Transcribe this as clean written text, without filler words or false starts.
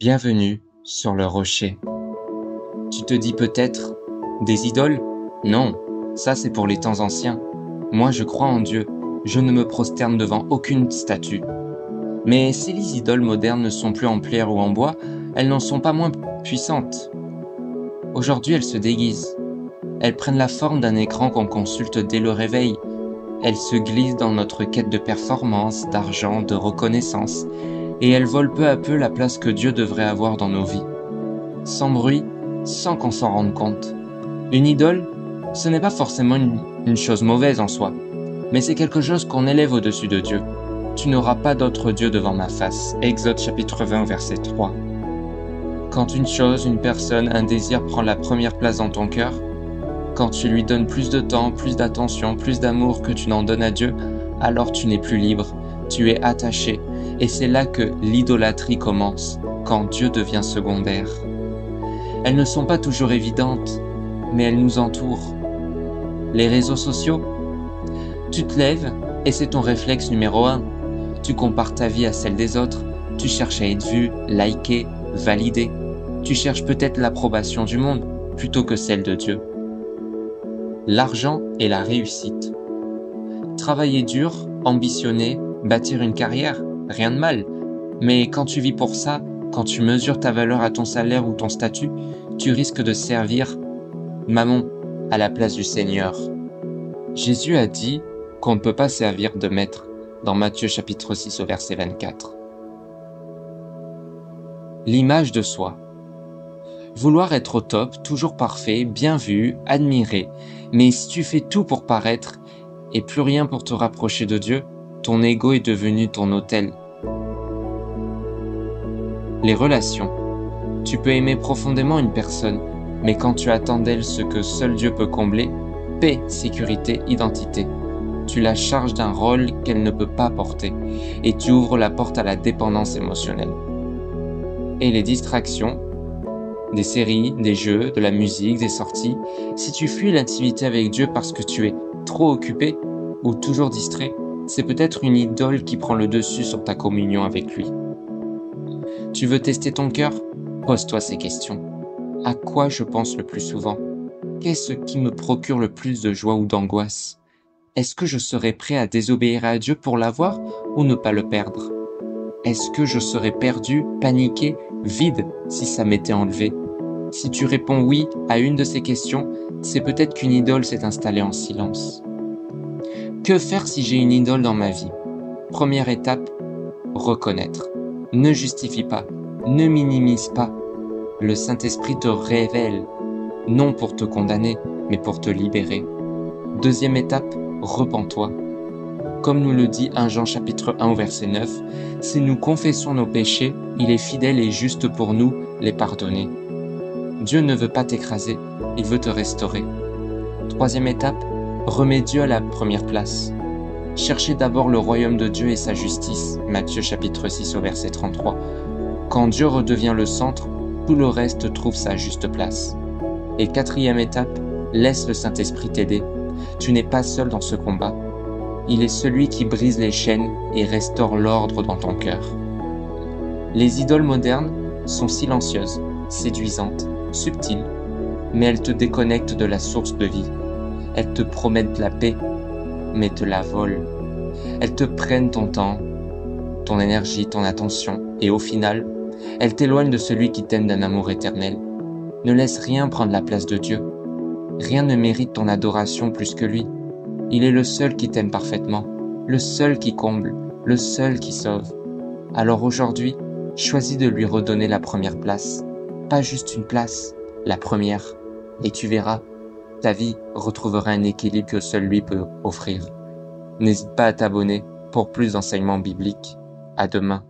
Bienvenue sur le rocher. Tu te dis peut-être, des idoles? Non, ça c'est pour les temps anciens. Moi je crois en Dieu, je ne me prosterne devant aucune statue. Mais si les idoles modernes ne sont plus en pierre ou en bois, elles n'en sont pas moins puissantes. Aujourd'hui elles se déguisent. Elles prennent la forme d'un écran qu'on consulte dès le réveil. Elles se glissent dans notre quête de performance, d'argent, de reconnaissance, et elles volent peu à peu la place que Dieu devrait avoir dans nos vies. Sans bruit, sans qu'on s'en rende compte. Une idole, ce n'est pas forcément une chose mauvaise en soi, mais c'est quelque chose qu'on élève au-dessus de Dieu. Tu n'auras pas d'autre Dieu devant ma face. Exode chapitre 20, verset 3. Quand une chose, une personne, un désir prend la première place dans ton cœur, quand tu lui donnes plus de temps, plus d'attention, plus d'amour que tu n'en donnes à Dieu, alors tu n'es plus libre, tu es attaché, et c'est là que l'idolâtrie commence, quand Dieu devient secondaire. Elles ne sont pas toujours évidentes, mais elles nous entourent. Les réseaux sociaux, tu te lèves et c'est ton réflexe numéro 1. Tu compares ta vie à celle des autres, tu cherches à être vu, liké, validé. Tu cherches peut-être l'approbation du monde plutôt que celle de Dieu. L'argent et la réussite. Travailler dur, ambitionner, bâtir une carrière, rien de mal. Mais quand tu vis pour ça, quand tu mesures ta valeur à ton salaire ou ton statut, tu risques de servir Mammon à la place du Seigneur. Jésus a dit qu'on ne peut pas servir de maître dans Matthieu chapitre 6 au verset 24. L'image de soi. Vouloir être au top, toujours parfait, bien vu, admiré, mais si tu fais tout pour paraître et plus rien pour te rapprocher de Dieu, ton ego est devenu ton autel. Les relations. Tu peux aimer profondément une personne, mais quand tu attends d'elle ce que seul Dieu peut combler, paix, sécurité, identité, tu la charges d'un rôle qu'elle ne peut pas porter et tu ouvres la porte à la dépendance émotionnelle. Et les distractions, des séries, des jeux, de la musique, des sorties, si tu fuis l'intimité avec Dieu parce que tu es trop occupé ou toujours distrait, c'est peut-être une idole qui prend le dessus sur ta communion avec lui. Tu veux tester ton cœur? Pose-toi ces questions. À quoi je pense le plus souvent? Qu'est-ce qui me procure le plus de joie ou d'angoisse? Est-ce que je serais prêt à désobéir à Dieu pour l'avoir ou ne pas le perdre? Est-ce que je serais perdu, paniqué, vide si ça m'était enlevé? Si tu réponds oui à une de ces questions, c'est peut-être qu'une idole s'est installée en silence. Que faire si j'ai une idole dans ma vie? Première étape, reconnaître. Ne justifie pas, ne minimise pas. Le Saint-Esprit te révèle, non pour te condamner, mais pour te libérer. Deuxième étape, repens-toi. Comme nous le dit 1 Jean chapitre 1 au verset 9, si nous confessons nos péchés, il est fidèle et juste pour nous les pardonner. Dieu ne veut pas t'écraser, il veut te restaurer. Troisième étape, remets Dieu à la première place. Cherchez d'abord le royaume de Dieu et sa justice, Matthieu chapitre 6 au verset 33. Quand Dieu redevient le centre, tout le reste trouve sa juste place. Et quatrième étape, laisse le Saint-Esprit t'aider. Tu n'es pas seul dans ce combat. Il est celui qui brise les chaînes et restaure l'ordre dans ton cœur. Les idoles modernes sont silencieuses, séduisantes, subtiles, mais elles te déconnectent de la source de vie. Elles te promettent la paix, mais te la volent. Elles te prennent ton temps, ton énergie, ton attention, et au final, elles t'éloignent de celui qui t'aime d'un amour éternel. Ne laisse rien prendre la place de Dieu. Rien ne mérite ton adoration plus que lui. Il est le seul qui t'aime parfaitement, le seul qui comble, le seul qui sauve. Alors aujourd'hui, choisis de lui redonner la première place. Pas juste une place, la première. Et tu verras, ta vie retrouvera un équilibre que seul lui peut offrir. N'hésite pas à t'abonner pour plus d'enseignements bibliques. À demain.